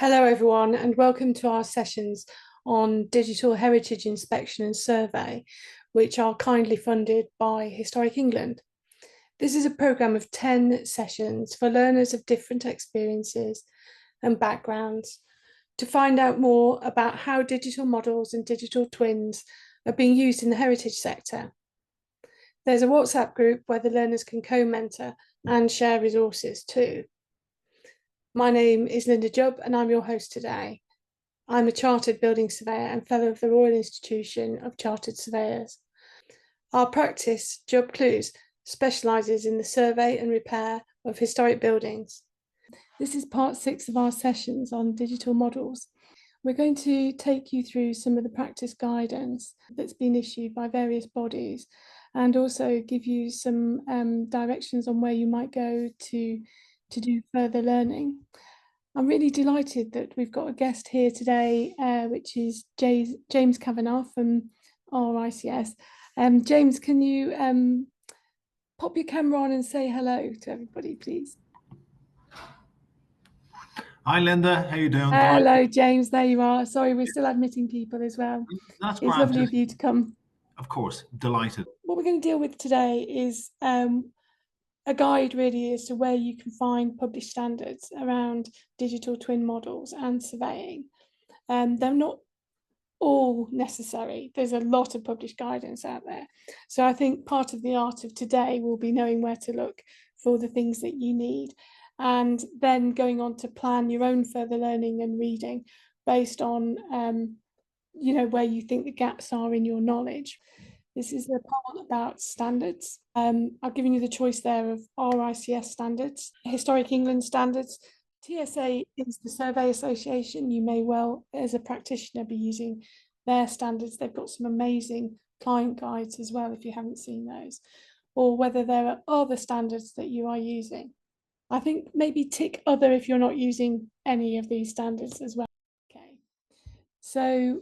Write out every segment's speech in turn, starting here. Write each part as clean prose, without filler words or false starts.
Hello everyone and welcome to our sessions on digital heritage inspection and survey, which are kindly funded by Historic England. This is a programme of 10 sessions for learners of different experiences and backgrounds to find out more about how digital models and digital twins are being used in the heritage sector. There's a WhatsApp group where the learners can co-mentor and share resources too. My name is Linda Jubb and I'm your host today. I'm a Chartered Building Surveyor and Fellow of the Royal Institution of Chartered Surveyors. Our practice, Jubb Clues, specialises in the survey and repair of historic buildings. This is part 6 of our sessions on digital models. We're going to take you through some of the practice guidance that's been issued by various bodies and also give you some directions on where you might go to do further learning. I'm really delighted that we've got a guest here today, which is James Kavanagh from RICS. James, can you pop your camera on and say hello to everybody, please? Hi, Linda. How you doing? Hello, James. There you are. Sorry, we're still admitting people as well. That's It's lovely of you to come. Of course, delighted. What we're going to deal with today is a guide really as to where you can find published standards around digital twin models and surveying. They're not all necessary. There's a lot of published guidance out there. So I think part of the art of today will be knowing where to look for the things that you need and then going on to plan your own further learning and reading based on where you think the gaps are in your knowledge. This is a part about standards. I've given you the choice there of RICS standards, Historic England standards. TSA is the Survey Association. You may well, as a practitioner, be using their standards. They've got some amazing client guides as well, if you haven't seen those, or whether there are other standards that you are using. I think maybe tick other if you're not using any of these standards as well. Okay, so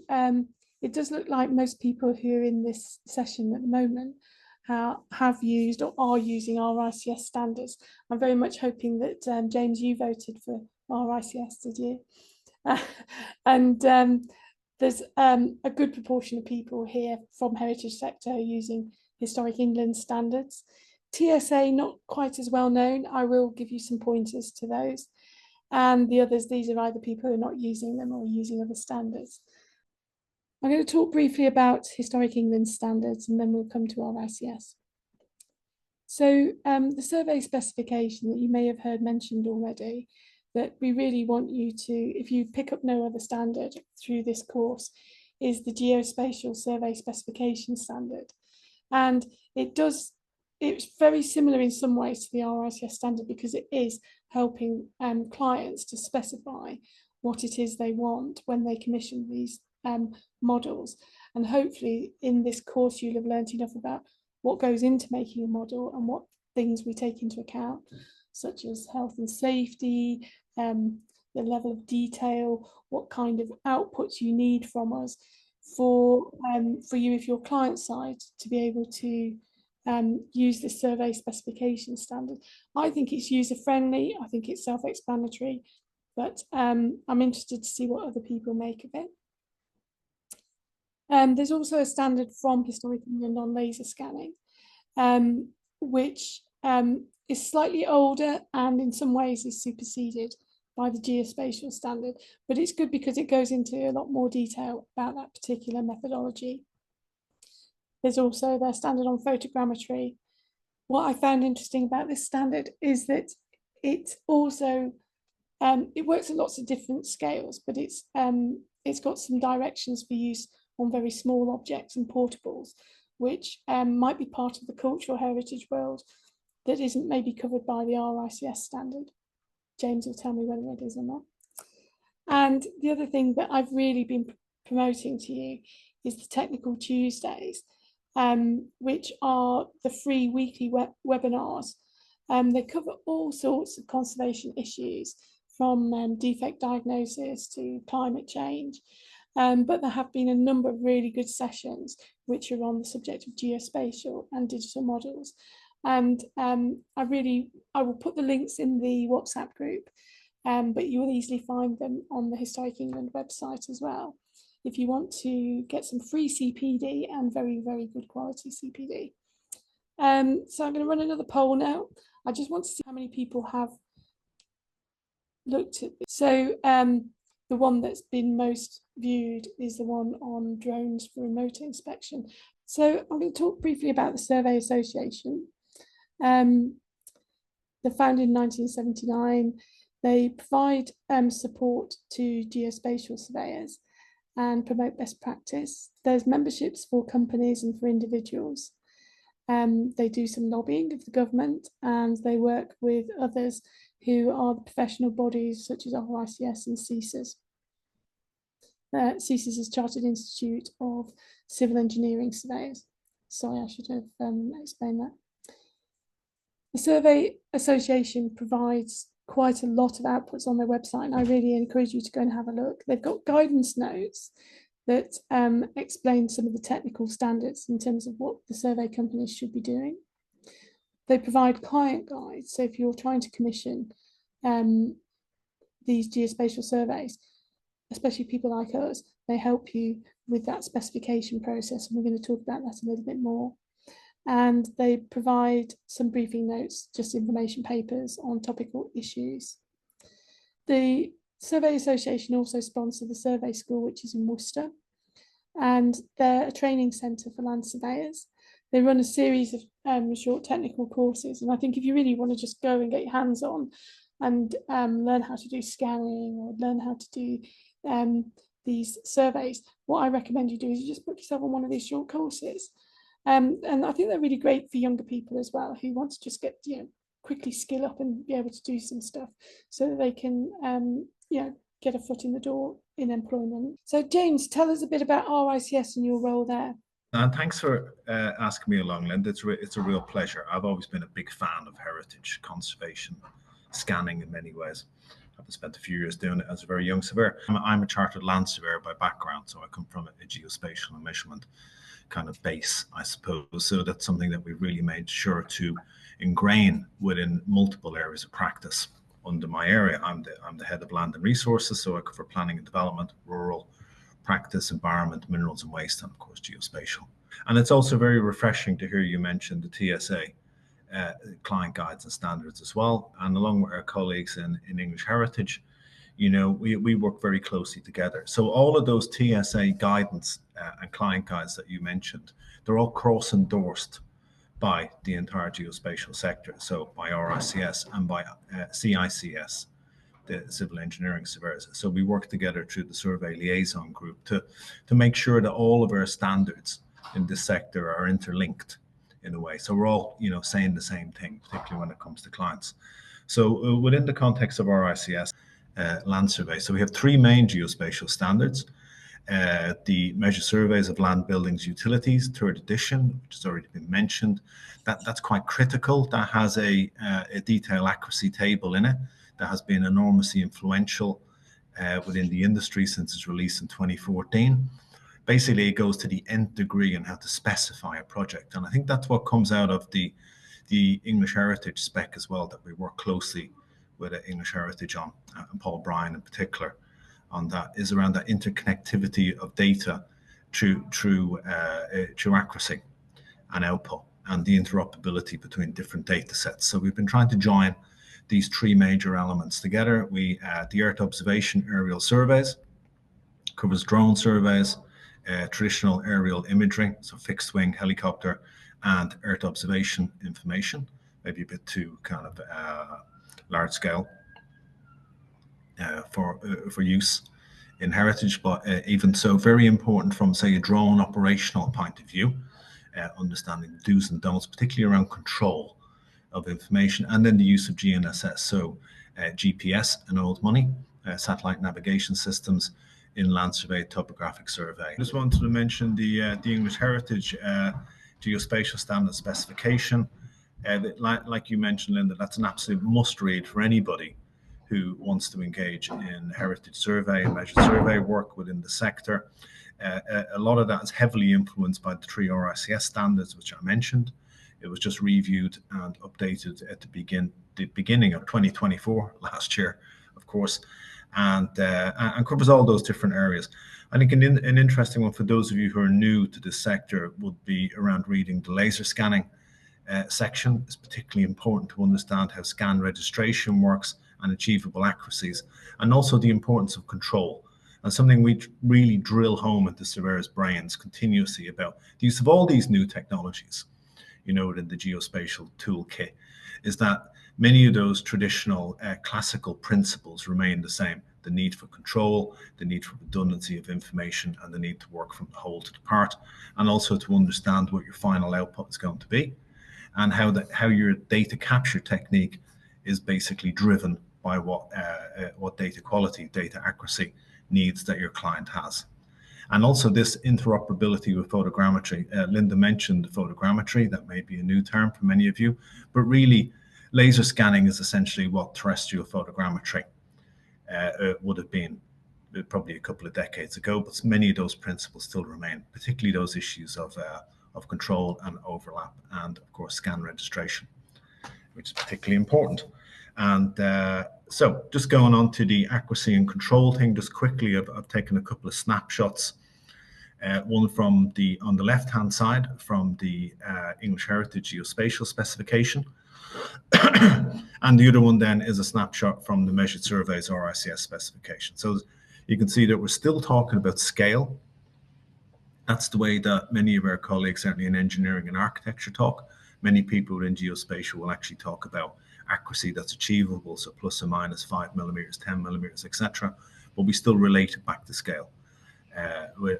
it does look like most people who are in this session at the moment have used or are using RICS standards. I'm very much hoping that, James, you voted for RICS, did you? And there's a good proportion of people here from heritage sector using Historic England standards. TSA, not quite as well known. I will give you some pointers to those. And the others, these are either people who are not using them or using other standards. I'm going to talk briefly about Historic England standards and then we'll come to RICS. So the survey specification that you may have heard mentioned already, that we really want you to, if you pick up no other standard through this course, is the Geospatial Survey Specification Standard. And it's very similar in some ways to the RICS standard because it is helping clients to specify what it is they want when they commission these models. And hopefully in this course you'll have learned enough about what goes into making a model and what things we take into account, such as health and safety, the level of detail, what kind of outputs you need from us for you, if you're client side, to be able to use the survey specification standard. I think it's user friendly, I think it's self-explanatory, but I'm interested to see what other people make of it. There's also a standard from Historic England on laser scanning, which is slightly older and in some ways is superseded by the geospatial standard, but it's good because it goes into a lot more detail about that particular methodology. There's also their standard on photogrammetry. What I found interesting about this standard is that it also it works at lots of different scales, but it's got some directions for use on very small objects and portables, which might be part of the cultural heritage world that isn't maybe covered by the RICS standard. James will tell me whether it is or not. And the other thing that I've really been promoting to you is the Technical Tuesdays, which are the free weekly webinars. They cover all sorts of conservation issues, from defect diagnosis to climate change. But there have been a number of really good sessions which are on the subject of geospatial and digital models. And I will put the links in the WhatsApp group but you will easily find them on the Historic England website as well, if you want to get some free CPD and very, very good quality CPD. So I'm going to run another poll now. I just want to see how many people have looked at this. So the one that's been most viewed is the one on drones for remote inspection. So I'm going to talk briefly about the Survey Association. They're founded in 1979. They provide support to geospatial surveyors and promote best practice. There's memberships for companies and for individuals. They do some lobbying of the government, and they work with others who are the professional bodies such as RICS and CSIS. CSIS is Chartered Institute of Civil Engineering Surveyors. Sorry, I should have explained that. The Survey Association provides quite a lot of outputs on their website, and I really encourage you to go and have a look. They've got guidance notes that explain some of the technical standards in terms of what the survey companies should be doing. They provide client guides. So if you're trying to commission these geospatial surveys, especially people like us, they help you with that specification process. And we're going to talk about that a little bit more. And they provide some briefing notes, just information papers on topical issues. The Survey Association also sponsor the Survey School, which is in Worcester, and they're a training centre for land surveyors. They run a series of short technical courses, and I think if you really want to just go and get your hands on and learn how to do scanning or learn how to do these surveys, what I recommend you do is you just book yourself on one of these short courses. And I think they're really great for younger people as well, who want to just get, quickly skill up and be able to do some stuff so that they can, get a foot in the door in employment. So James, tell us a bit about RICS and your role there. And thanks for asking me along, Linda. It's a real pleasure. I've always been a big fan of heritage conservation, scanning in many ways. I've spent a few years doing it as a very young surveyor. I'm a chartered land surveyor by background, so I come from a geospatial and measurement kind of base, I suppose. So that's something that we've really made sure to ingrain within multiple areas of practice under my area. I'm the head of land and resources, so I cover planning and development, rural practice, environment, minerals and waste, and of course geospatial. And it's also very refreshing to hear you mention the TSA client guides and standards as well. And along with our colleagues in English Heritage, we work very closely together. So all of those TSA guidance and client guides that you mentioned, they're all cross-endorsed by the entire geospatial sector. So by RICS and by CICS, the Civil Engineering Surveyors. So we work together through the Survey Liaison Group to make sure that all of our standards in this sector are interlinked in a way. So we're all, saying the same thing, particularly when it comes to clients. So within the context of RICS, land survey. So we have three main geospatial standards. The Measure Surveys of Land, Buildings, Utilities, third edition, which has already been mentioned. That's quite critical. That has a detail accuracy table in it that has been enormously influential within the industry since its release in 2014. Basically, it goes to the nth degree on how to specify a project. And I think that's what comes out of the English Heritage spec as well, that we work closely with English Heritage on, and Paul Bryan in particular, on that, is around that interconnectivity of data through accuracy and output, and the interoperability between different data sets. So we've been trying to join these three major elements together. The Earth observation aerial surveys covers drone surveys, traditional aerial imagery, so fixed wing, helicopter, and Earth observation information, maybe a bit too kind of large scale for use in heritage, but even so, very important from, say, a drone operational point of view, understanding the do's and don'ts, particularly around control of information, and then the use of GNSS, so GPS and old money, satellite navigation systems in land survey, topographic survey. I just wanted to mention the English Heritage Geospatial Standard Specification. Like you mentioned, Linda, that's an absolute must-read for anybody who wants to engage in heritage survey and measured survey work within the sector. A lot of that is heavily influenced by the three RICS standards, which I mentioned. It was just reviewed and updated at the beginning of 2024, last year, of course, and covers all those different areas. I think an interesting one for those of you who are new to this sector would be around reading the laser scanning section. It's particularly important to understand how scan registration works and achievable accuracies, and also the importance of control. And something we really drill home into surveyors' brains continuously about the use of all these new technologies, you know, within the geospatial toolkit, is that many of those traditional classical principles remain the same. The need for control, the need for redundancy of information, and the need to work from the whole to the part, and also to understand what your final output is going to be, and how your data capture technique is basically driven by what data quality, data accuracy needs that your client has. And also this interoperability with photogrammetry. Linda mentioned photogrammetry. That may be a new term for many of you, but really laser scanning is essentially what terrestrial photogrammetry would have been probably a couple of decades ago, but many of those principles still remain, particularly those issues of control and overlap, and of course scan registration, which is particularly important. And so just going on to the accuracy and control thing, just quickly, I've taken a couple of snapshots. One from on the left-hand side from the English Heritage Geospatial specification. And the other one then is a snapshot from the Measured Surveys RICS specification. So you can see that we're still talking about scale. That's the way that many of our colleagues, certainly in engineering and architecture, talk. Many people in geospatial will actually talk about accuracy that's achievable, so plus or minus 5 millimeters, 10 millimeters, etc. But we still relate it back to scale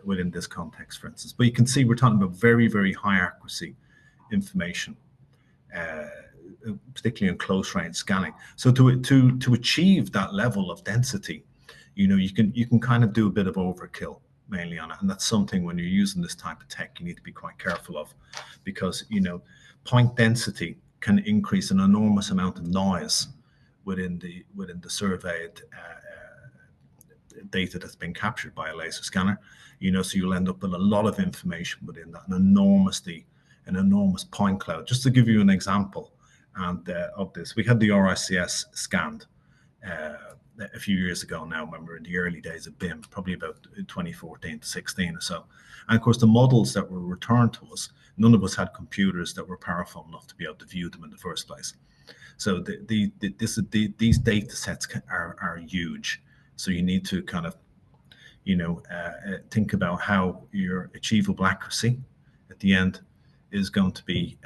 within this context, for instance. But you can see we're talking about very, very high accuracy information, particularly in close range scanning. So to achieve that level of density, you know, you can kind of do a bit of overkill mainly on it, and that's something when you're using this type of tech you need to be quite careful of, because you know point density can increase an enormous amount of noise within the surveyed data that's been captured by a laser scanner. You know, so you'll end up with a lot of information within that, an enormous point cloud. Just to give you an example and of this, we had the RICS scanned a few years ago now, when we were in the early days of BIM, probably about 2014 to 16 or so. And of course, the models that were returned to us, none of us had computers that were powerful enough to be able to view them in the first place. So these data sets are huge. So you need to kind of, you know, think about how your achievable accuracy at the end is going to be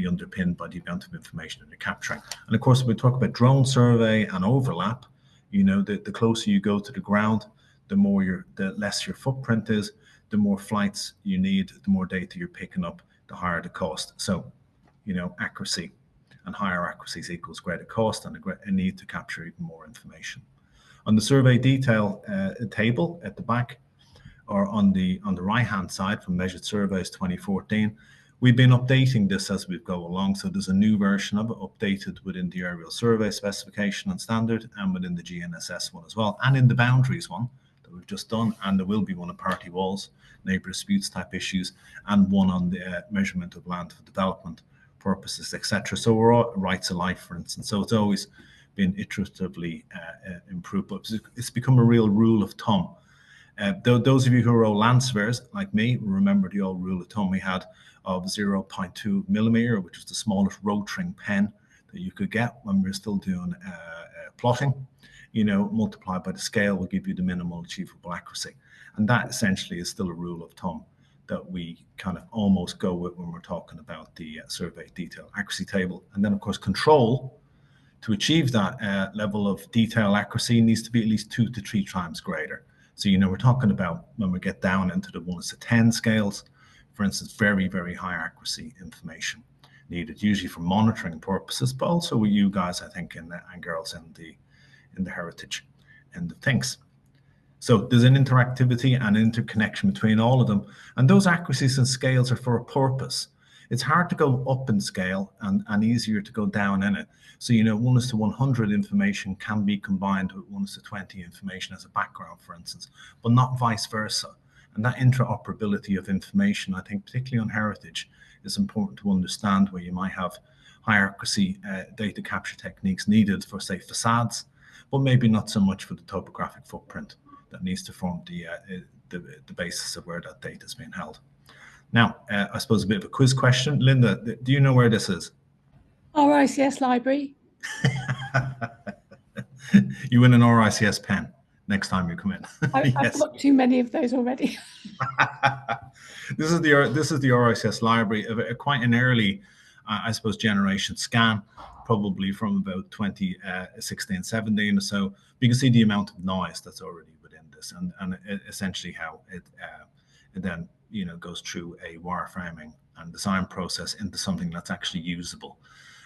underpinned by the amount of information that you're capturing. And of course, when we talk about drone survey and overlap, you know, the closer you go to the ground, the less your footprint is, the more flights you need, the more data you're picking up, the higher the cost. So, you know, accuracy and higher accuracies equals greater cost and a need to capture even more information. On the survey detail table at the back, or on the right-hand side from Measured Surveys 2014, we've been updating this as we go along. So there's a new version of it updated within the aerial survey specification and standard, and within the GNSS one as well, and in the boundaries one that we've just done. And there will be one on party walls, neighbour disputes type issues, and one on the measurement of land for development purposes, etc. So we're all rights of life, for instance. So it's always been iteratively improved, but it's become a real rule of thumb. Those of you who are old land surveyors like me remember the old rule of thumb we had of 0.2 millimeter, which was the smallest rotring pen that you could get when we were still doing plotting. You know, multiplied by the scale will give you the minimal achievable accuracy. And that essentially is still a rule of thumb that we kind of almost go with when we're talking about the survey detail accuracy table. And then of course control, to achieve that level of detail accuracy, needs to be at least 2 to 3 times greater. So, you know, we're talking about when we get down into the 1:10 scales, for instance, very, very high accuracy information needed, usually for monitoring purposes, but also with you guys, I think, and girls in the heritage end of things. So there's an interactivity and interconnection between all of them. And those accuracies and scales are for a purpose. It's hard to go up in scale and easier to go down in it. So, you know, 1:100 information can be combined with 1:20 information as a background, for instance, but not vice versa. And that interoperability of information, I think, particularly on heritage, is important to understand, where you might have high accuracy data capture techniques needed for, say, facades, but maybe not so much for the topographic footprint that needs to form the basis of where that data is being held. Now, I suppose a bit of a quiz question. Linda, do you know where this is? RICS library. You win an RICS pen next time you come in. Yes. I've got too many of those already. This is the RICS library, quite an early, I suppose, generation scan, probably from about 2016, 17 or so. You can see the amount of noise that's already within this, and essentially how it then goes through a wireframing and design process into something that's actually usable.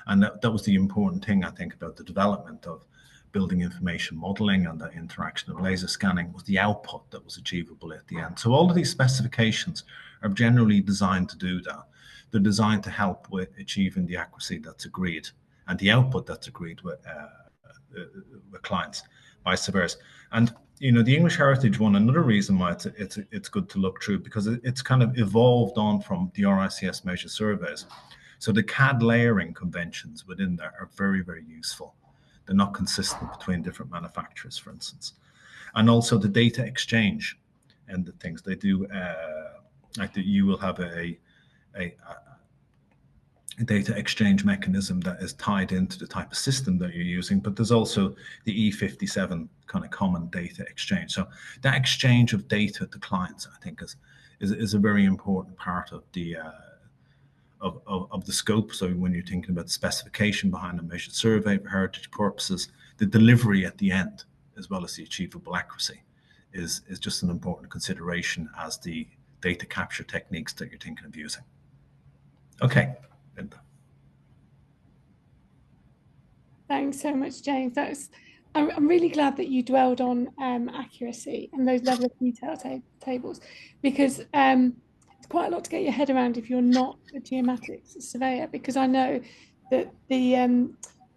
And that was the important thing, I think, about the development of building information modeling and the interaction of laser scanning was the output that was achievable at the end. So all of these specifications are generally designed to do that. They're designed to help with achieving the accuracy that's agreed and the output that's agreed with clients, vice versa. And the English Heritage one, another reason why it's good to look through, because it's kind of evolved on from the RICS measure surveys. So the CAD layering conventions within there are very, very useful. They're not consistent between different manufacturers, for instance. And also the data exchange and the things they do, like you will have a data exchange mechanism that is tied into the type of system that you're using, but there's also the E57 kind of common data exchange. So that exchange of data to clients, I think, is a very important part of the of the scope. So when you're thinking about the specification behind a measured survey for heritage purposes, the delivery at the end, as well as the achievable accuracy, is just an important consideration as the data capture techniques that you're thinking of using. Okay, Linda. Thanks so much, James. I'm really glad that you dwelled on accuracy and those level of detail tables, because it's quite a lot to get your head around if you're not a geomatics surveyor, because I know that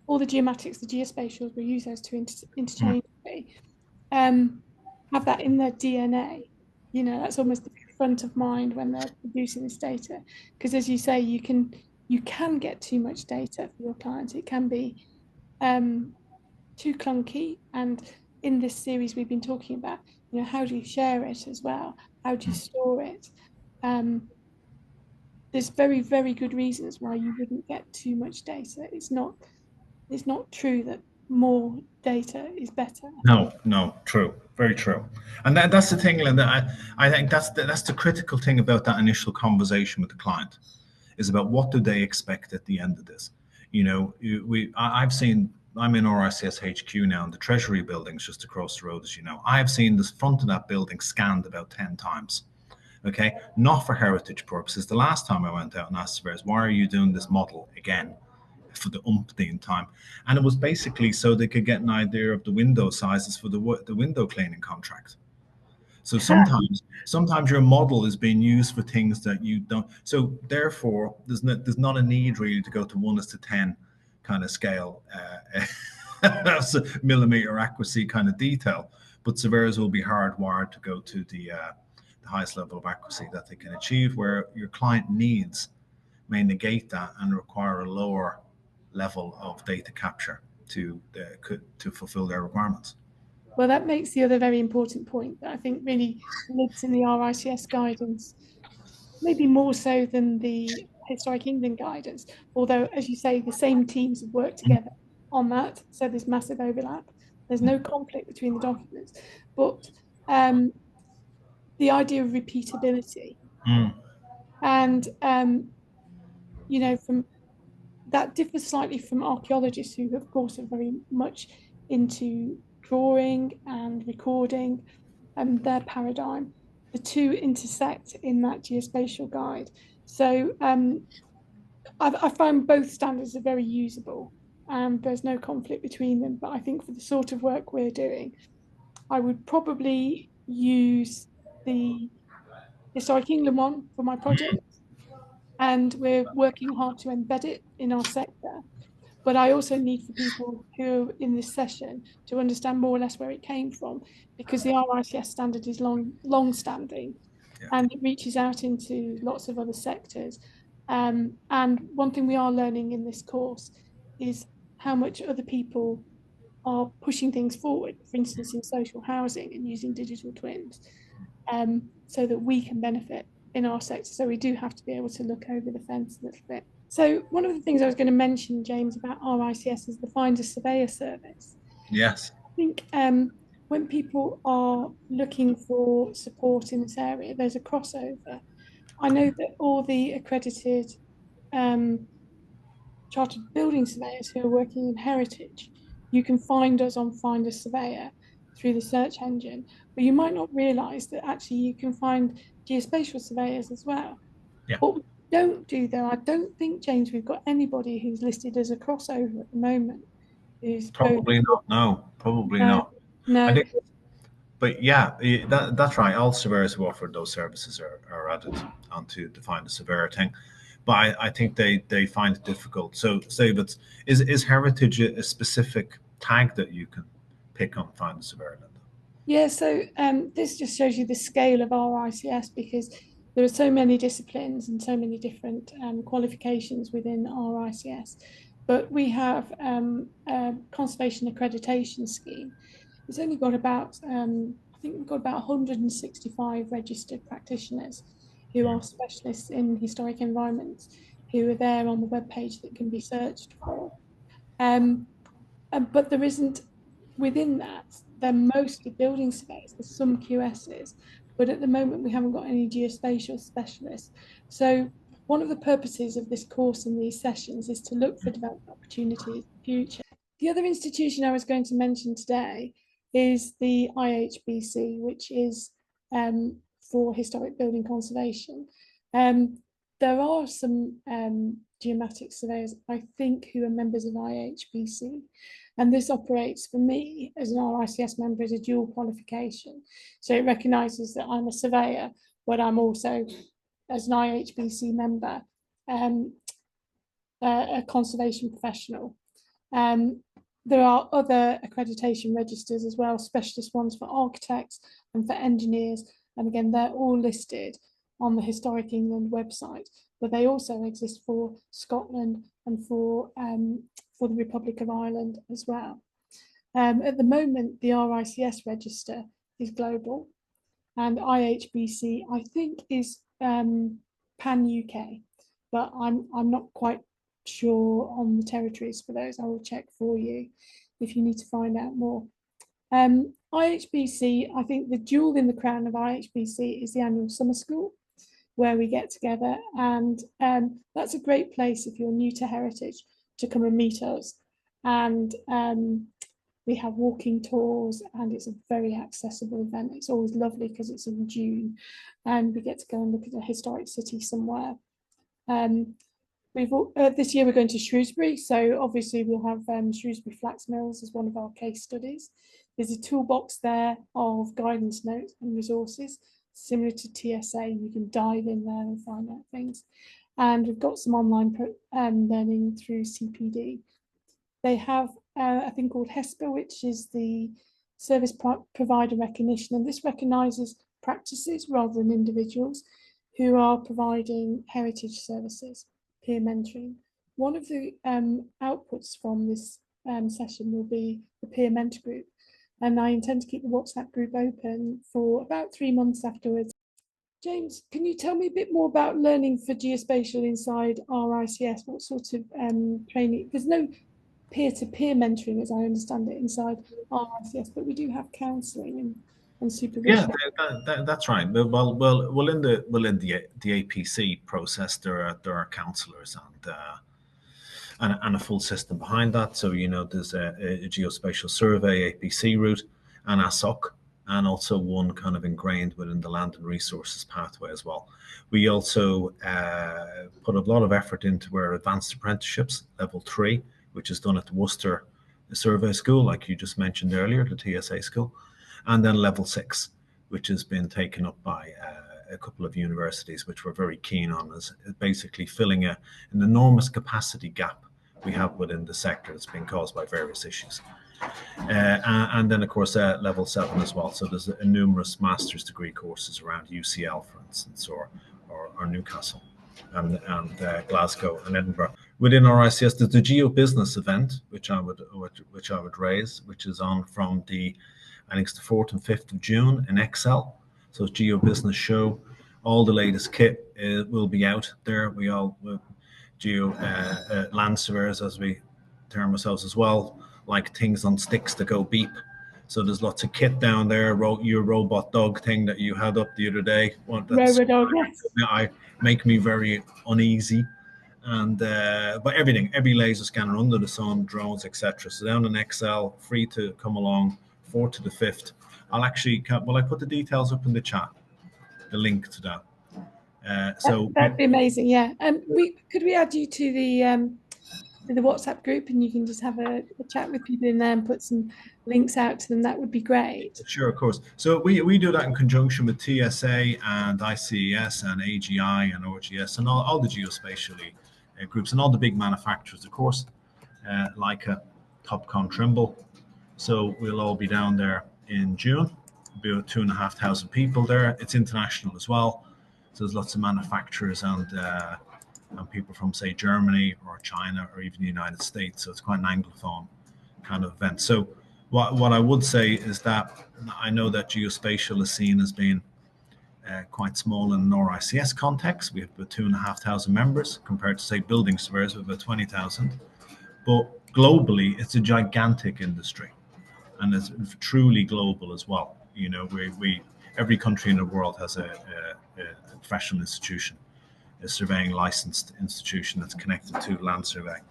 all the geomatics, the geospatials we use those two interchangeably, have that in their DNA. That's almost the front of mind when they're producing this data, because as you say, you can get too much data for your clients. It can be too clunky, and in this series we've been talking about how do you share it as well, how do you store it. There's very, very good reasons why you wouldn't get too much data. It's not true that more data is better. No, true, very true. And that's the thing, Linda. I think that's the critical thing about that initial conversation with the client, is about what do they expect at the end of this. I'm in RICS HQ now, and the Treasury building's just across the road, as you know. I've seen the front of that building scanned about 10 times. Okay, not for heritage purposes. The last time I went out and asked surveyors, why are you doing this model again for the umpteenth time? And it was basically so they could get an idea of the window sizes for the window cleaning contract. So sometimes your model is being used for things that you don't. So therefore, there's not a need really to go to 1:10 kind of scale, millimeter accuracy kind of detail. But surveyors will be hardwired to go to the highest level of accuracy that they can achieve, where your client needs may negate that and require a lower level of data capture to fulfill their requirements. Well, that makes the other very important point that I think really lives in the RICS guidance, maybe more so than the Historic England guidance, although, as you say, the same teams have worked together on that, so there's massive overlap. There's no conflict between the documents, but the idea of repeatability, and from that differs slightly from archaeologists, who of course are very much into drawing and recording and their paradigm. The two intersect in that geospatial guide. So I find both standards are very usable, and there's no conflict between them. But I think for the sort of work we're doing, I would probably use the Historic England one for my project, and we're working hard to embed it in our sector. But I also need for people who are in this session to understand more or less where it came from, because the RICS standard is long standing, and it reaches out into lots of other sectors. And one thing we are learning in this course is how much other people are pushing things forward, for instance, in social housing and using digital twins, so that we can benefit in our sector. So we do have to be able to look over the fence a little bit. So one of the things I was going to mention, James, about RICS is the Find a Surveyor service. Yes. I think when people are looking for support in this area, there's a crossover. I know that all the accredited chartered building surveyors who are working in heritage, you can find us on Find a Surveyor through the search engine, but you might not realise that actually you can find geospatial surveyors as well. Yeah. What we don't do though, I don't think, James, we've got anybody who's listed as a crossover at the moment. Who's Probably not. No, probably no, not. I no. think, but yeah, that's right. All surveyors who offer those services are added onto the Find a Surveyor thing. But I think they find it difficult. So say that is heritage a specific tag that you can pick on Find a Surveyor? Yeah, so this just shows you the scale of our ICS, because there are so many disciplines and so many different qualifications within our ICS. But we have a conservation accreditation scheme. It's only got about, I think we've got about 165 registered practitioners who are specialists in historic environments, who are there on the webpage that can be searched for. But there isn't, within that, they're mostly building surveys. There's some QSs, but at the moment we haven't got any geospatial specialists. So one of the purposes of this course and these sessions is to look for development opportunities in the future. The other institution I was going to mention today is the IHBC, which is for historic building conservation. There are some geomatic surveyors, I think, who are members of IHBC. And this operates for me as an RICS member as a dual qualification. So it recognises that I'm a surveyor, but I'm also, as an IHBC member, a conservation professional. There are other accreditation registers as well, specialist ones for architects and for engineers. And again, they're all listed on the Historic England website, but they also exist for Scotland and for the Republic of Ireland as well. At the moment, the RICS register is global, and IHBC, I think, is pan-UK, but I'm not quite sure on the territories for those. I will check for you if you need to find out more. IHBC, I think the jewel in the crown of IHBC is the annual summer school, where we get together, and that's a great place if you're new to heritage to come and meet us. And we have walking tours, and it's a very accessible event. It's always lovely because it's in June, and we get to go and look at a historic city somewhere. This year we're going to Shrewsbury, so obviously we'll have Shrewsbury Flax Mills as one of our case studies. There's a toolbox there of guidance notes and resources similar to TSA. You can dive in there and find out things. And we've got some online learning through CPD. They have a thing called HESPA, which is the Service Provider Recognition, and this recognises practices rather than individuals who are providing heritage services, peer mentoring. One of the outputs from this session will be the peer mentor group, and I intend to keep the WhatsApp group open for about 3 months afterwards. James, can you tell me a bit more about learning for geospatial inside RICS? What sort of training? There's no peer-to-peer mentoring, as I understand it, inside RICS, but we do have counselling and supervision. Yeah, that's right. Well, in the APC process, there are counsellors and a full system behind that. So there's a geospatial survey APC route and a SOC, and also one kind of ingrained within the land and resources pathway as well. We also put a lot of effort into our advanced apprenticeships, level 3, which is done at the Worcester Survey School, like you just mentioned earlier, the TSA school, and then level 6, which has been taken up by a couple of universities, which we're very keen on, as basically filling an enormous capacity gap we have within the sector that's been caused by various issues. And then, of course, level 7 as well. So there's numerous master's degree courses around UCL, for instance, or Newcastle and Glasgow and Edinburgh, within RICS, there's the Geo Business event, which I would raise, which is on from I think it's the 4th and 5th of June in Excel. So it's Geo Business Show. All the latest kit will be out there. Geo land surveyors, as we term ourselves as well, like things on sticks that go beep. So there's lots of kit down there. Your robot dog thing that you had up the other day. Robot dog, yes. Make me very uneasy. And but every laser scanner under the sun, drones, etc. So down in Excel, free to come along, 4th to the 5th. Will I put the details up in the chat, the link to that. So that'd be amazing. Yeah, and could we add you to the WhatsApp group, and you can just have a chat with people in there and put some links out to them. That would be great. Sure, of course. So we do that in conjunction with TSA and ICES and AGI and ORGS and all the geospatial groups and all the big manufacturers, of course, Leica, Topcon, Trimble. So we'll all be down there in June. Be about 2,500 people there. It's international as well. So there's lots of manufacturers and people from, say, Germany or China or even the United States. So it's quite an Anglophone kind of event. So what I would say is that I know that geospatial is seen as being quite small in an RICS context. We have about 2,500 members compared to, say, building surveyors with about 20,000. But globally, it's a gigantic industry, and it's truly global as well. You know, every country in the world has a professional institution, a surveying licensed institution that's connected to land surveying.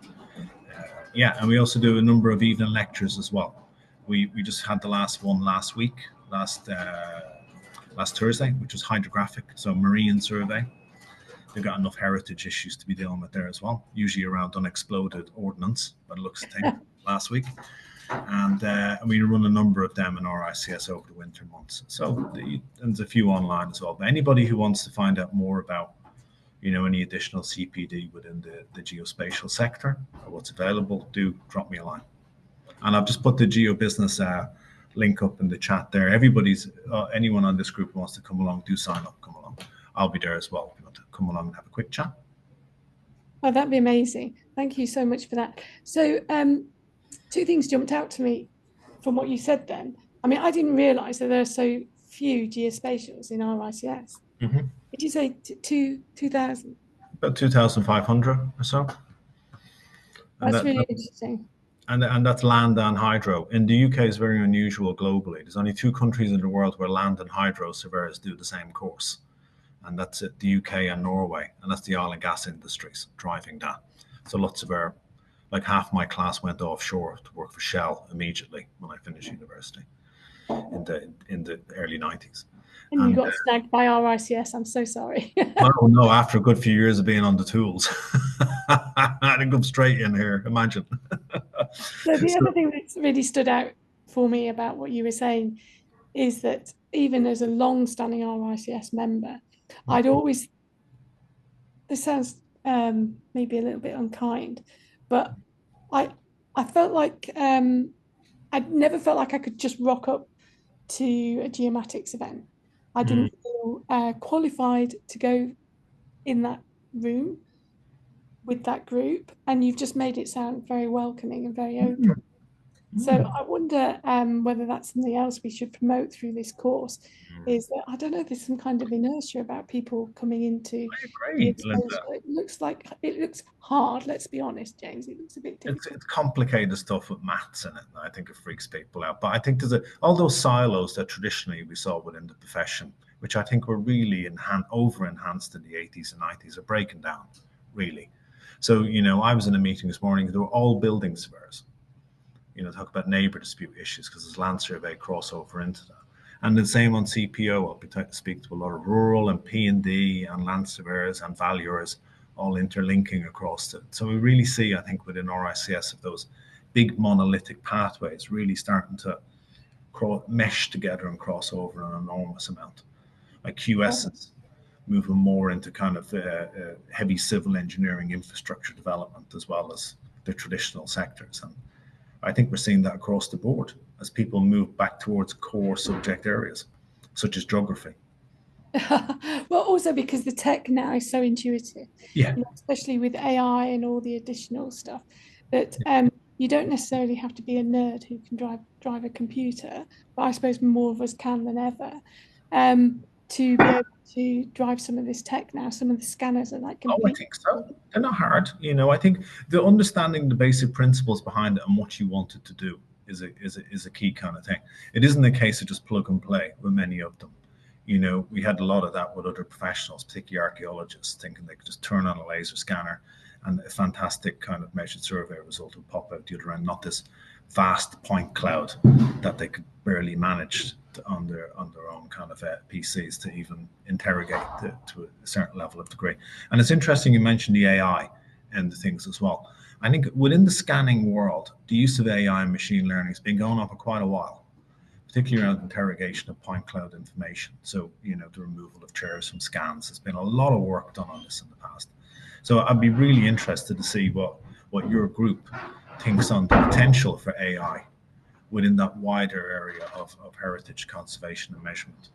And we also do a number of evening lectures as well. We just had the last one last Thursday, which was hydrographic, so marine survey. They've got enough heritage issues to be dealing with there as well, usually around unexploded ordnance, by the looks of things, last week. And we run a number of them in RICS over the winter months. So there's a few online as well. But anybody who wants to find out more about, you know, any additional CPD within the geospatial sector or what's available, do drop me a line. And I've just put the Geo Business link up in the chat there. Anyone on this group who wants to come along, do sign up, come along. I'll be there as well if you want to come along and have a quick chat. Oh, that'd be amazing. Thank you so much for that. So two things jumped out to me from what you said then. I mean, I didn't realize that there are so few geospatials in RICS. Mm-hmm. Did you say 2,000? About 2,500 or so. That's really interesting. And that's land and hydro. In the UK, it's very unusual globally. There's only 2 countries in the world where land and hydro surveyors do the same course. And that's it, the UK and Norway. And that's the oil and gas industries driving that. So lots of like half my class went offshore to work for Shell immediately when I finished university in the early 90s. And you got snagged by RICS. I'm so sorry. No, after a good few years of being on the tools. I didn't come straight in here, imagine. So the other thing that's really stood out for me about what you were saying is that even as a long-standing RICS member, I'd always, this sounds maybe a little bit unkind, but I felt like I'd never felt like I could just rock up to a geomatics event. I didn't feel qualified to go in that room with that group, and you've just made it sound very welcoming and very open. So I wonder whether that's something else we should promote through this course. Is that, I don't know, there's some kind of inertia about people coming into. I agree, Linda. It looks hard. Let's be honest, James. It looks a bit difficult. It's complicated stuff with maths in it. And I think it freaks people out. But I think there's all those silos that traditionally we saw within the profession, which I think were really over-enhanced in the 80s and 90s, are breaking down, really. So, you know, I was in a meeting this morning. They were all building surveyors. You know, talk about neighbour dispute issues because there's land survey crossover into that. And the same on CPO. I'll be speaking to a lot of rural and P&D and land surveyors and valuers all interlinking across it. So we really see, I think, within RICS of those big monolithic pathways really starting to mesh together and cross over an enormous amount. Like QS is moving more into kind of heavy civil engineering infrastructure development as well as the traditional sectors. And I think we're seeing that across the board as people move back towards core subject areas, such as geography. Well, also because the tech now is so intuitive, Yeah. especially with AI and all the additional stuff, that you don't necessarily have to be a nerd who can drive a computer, but I suppose more of us can than ever, to be able to drive some of this tech now. Some of the scanners are like Oh, I complete. think so. They're not hard. I think the understanding the basic principles behind it and what you want it to do is a key kind of thing. It isn't a case of just plug and play with many of them. We had a lot of that with other professionals, particularly archaeologists, thinking they could just turn on a laser scanner and a fantastic kind of measured survey result would pop out the other end, not this vast point cloud that they could barely manage on their own kind of PCs to even interrogate to a certain level of degree. And it's interesting you mentioned the AI and the things as well. I think within the scanning world, the use of AI and machine learning has been going on for quite a while, particularly around interrogation of point cloud information. So, the removal of chairs from scans. There's been a lot of work done on this in the past. So I'd be really interested to see what your group thinks on the potential for AI within that wider area of heritage conservation and measurement,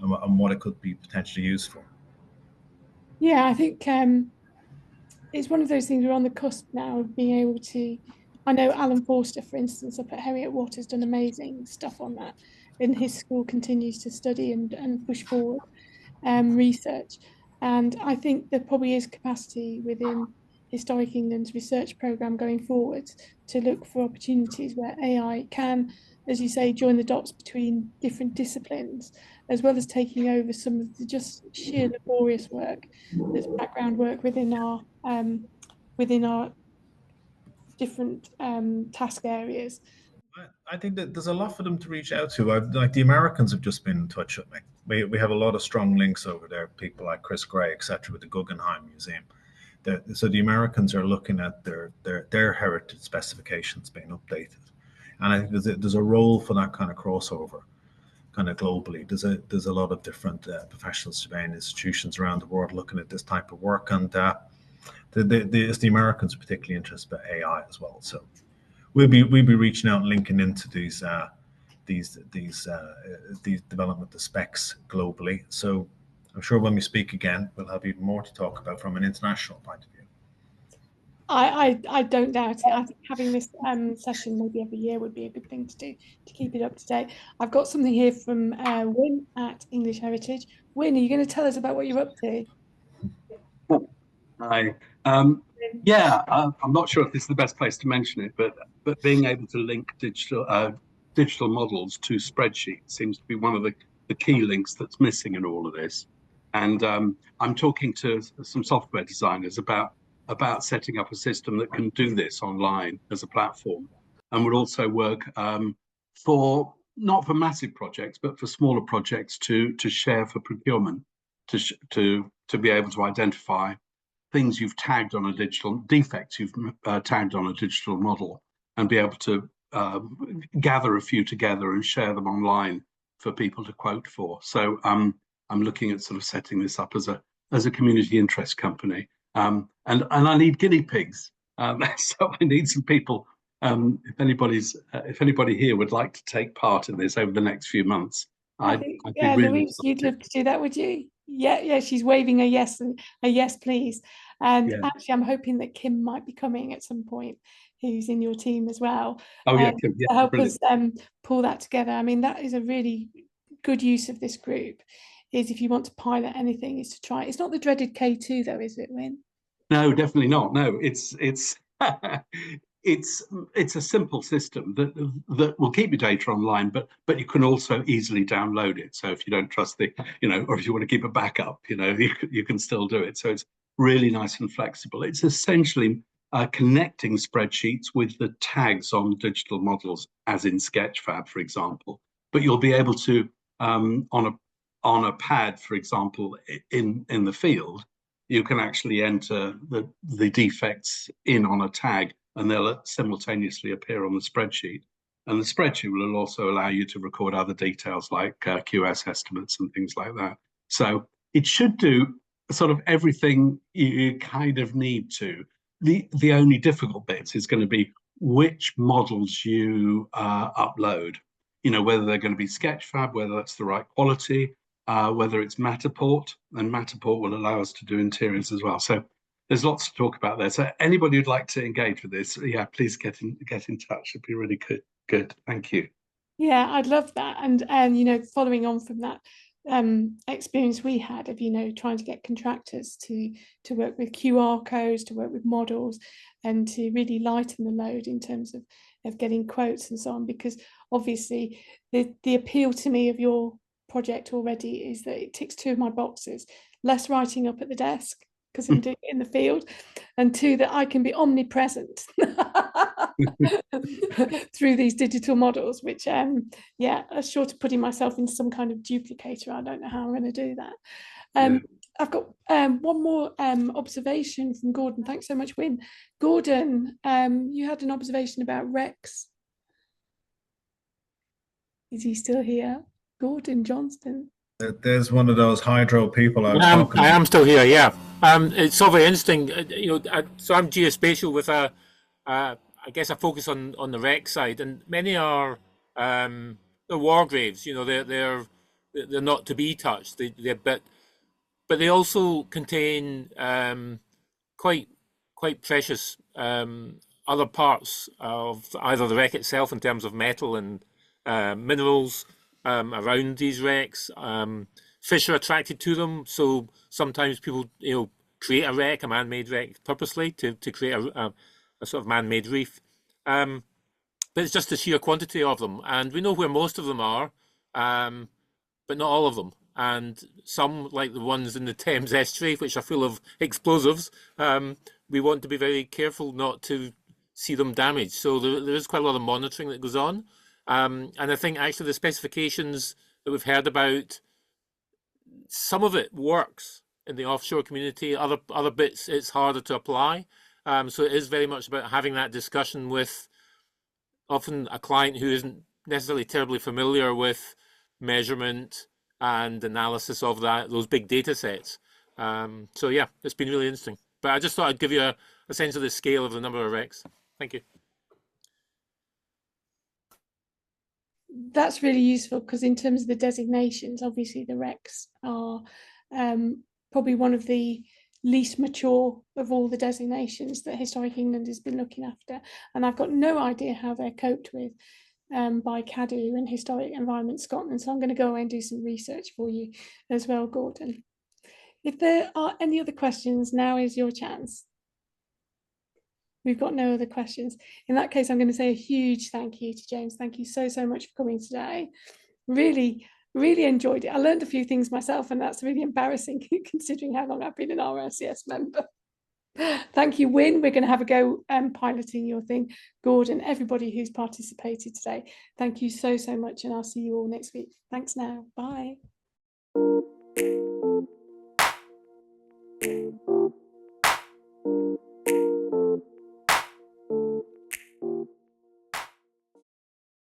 and what it could be potentially used for. Yeah, I think it's one of those things we're on the cusp now of being able to. I know Alan Forster, for instance, up at Heriot Watt has done amazing stuff on that, and his school continues to study and push forward research. And I think there probably is capacity within Historic England's research programme going forward to look for opportunities where AI can, as you say, join the dots between different disciplines, as well as taking over some of the just sheer laborious work that's background work within our different task areas. I think that there's a lot for them to reach out to. Like the Americans have just been in touch with me. We have a lot of strong links over there, people like Chris Gray, etc., with the Guggenheim Museum. So the Americans are looking at their heritage specifications being updated, and I think there's a role for that kind of crossover, kind of globally. There's a lot of different professional surveying institutions around the world looking at this type of work, and the Americans are particularly interested in AI as well. So we'll be reaching out and linking into these development of specs globally. So I'm sure when we speak again, we'll have even more to talk about from an international point of view. I don't doubt it. I think having this session maybe every year would be a good thing to do to keep it up to date. I've got something here from Wyn at English Heritage. Wyn, are you going to tell us about what you're up to? Hi. Yeah, I'm not sure if this is the best place to mention it, but being able to link digital models to spreadsheets seems to be one of the key links that's missing in all of this. And I'm talking to some software designers about setting up a system that can do this online as a platform, and would also work for not for massive projects, but for smaller projects to share for procurement, to be able to identify things you've tagged on a digital defects you've tagged on a digital model, and be able to gather a few together and share them online for people to quote for. So I'm looking at sort of setting this up as a community interest company, and I need guinea pigs, so I need some people. If anybody here would like to take part in this over the next few months, I'd be really Louise, you'd love to do that, would you? Yeah, she's waving a yes, please. And Yeah. actually, I'm hoping that Kim might be coming at some point, who's in your team as well, Oh yeah, Kim, to help brilliant. us pull that together. I mean, that is a really good use of this group. Is if you want to pilot anything, is to try. It's not the dreaded K2 though, is it, Wyn? No, definitely not. No, it's it's a simple system that will keep your data online, but you can also easily download it. So if you don't trust or if you want to keep a backup, you can still do it. So it's really nice and flexible. It's essentially connecting spreadsheets with the tags on digital models, as in Sketchfab, for example. But you'll be able to on a pad, for example, in the field, you can actually enter the defects in on a tag, and they'll simultaneously appear on the spreadsheet. And the spreadsheet will also allow you to record other details like QS estimates and things like that. So it should do sort of everything you kind of need to. The only difficult bit is going to be which models you upload. Whether they're going to be Sketchfab, whether that's the right quality, whether it's Matterport, and Matterport will allow us to do interiors as well. So there's lots to talk about there. So anybody who'd like to engage with this, yeah, please get in touch. It'd be really good. Good, thank you. Yeah, I'd love that. And you know, following on from that experience we had of, you know, trying to get contractors to work with QR codes, to work with models, and to really lighten the load in terms of getting quotes and so on, because obviously the appeal to me of your project already is that it ticks two of my boxes: less writing up at the desk because I'm doing it in the field, and two, that I can be omnipresent through these digital models, which yeah, short of putting myself in some kind of duplicator, I don't know how I'm going to do that. I've got one more observation from Gordon. Thanks so much, Wynne. Gordon, you had an observation about Rex. Is he still here? Gordon Johnston. There's one of those hydro people I was talking I am still here, yeah. It's so very interesting. You know, so I'm geospatial with I guess I focus on the rec side, and many are they're war graves. You know, they're not to be touched. But they also contain quite precious other parts of either the wreck itself in terms of metal and minerals around these wrecks. Fish are attracted to them, so sometimes people, you know, create a wreck, a man-made wreck, purposely to create a sort of man-made reef. But it's just the sheer quantity of them, and we know where most of them are, but not all of them. And some, like the ones in the Thames estuary, which are full of explosives, we want to be very careful not to see them damaged. So there is quite a lot of monitoring that goes on. And I think actually the specifications that we've heard about, some of it works in the offshore community, other bits it's harder to apply. So it is very much about having that discussion with often a client who isn't necessarily terribly familiar with measurement and analysis of those big data sets. So yeah, it's been really interesting. But I just thought I'd give you a sense of the scale of the number of wrecks. Thank you. That's really useful, because in terms of the designations, obviously the wrecks are probably one of the least mature of all the designations that Historic England has been looking after, and I've got no idea how they're coped with by CADU and Historic Environment Scotland. So I'm going to go away and do some research for you as well, Gordon. If there are any other questions, now is your chance. We've got no other questions. In that case, I'm going to say a huge thank you to James. Thank you so much for coming today. Really enjoyed it. I learned a few things myself, and that's really embarrassing considering how long I've been an RCS member. Thank you, Wynne. We're going to have a go piloting your thing. Gordon, everybody who's participated today, thank you so much, and I'll see you all next week. Thanks now. Bye.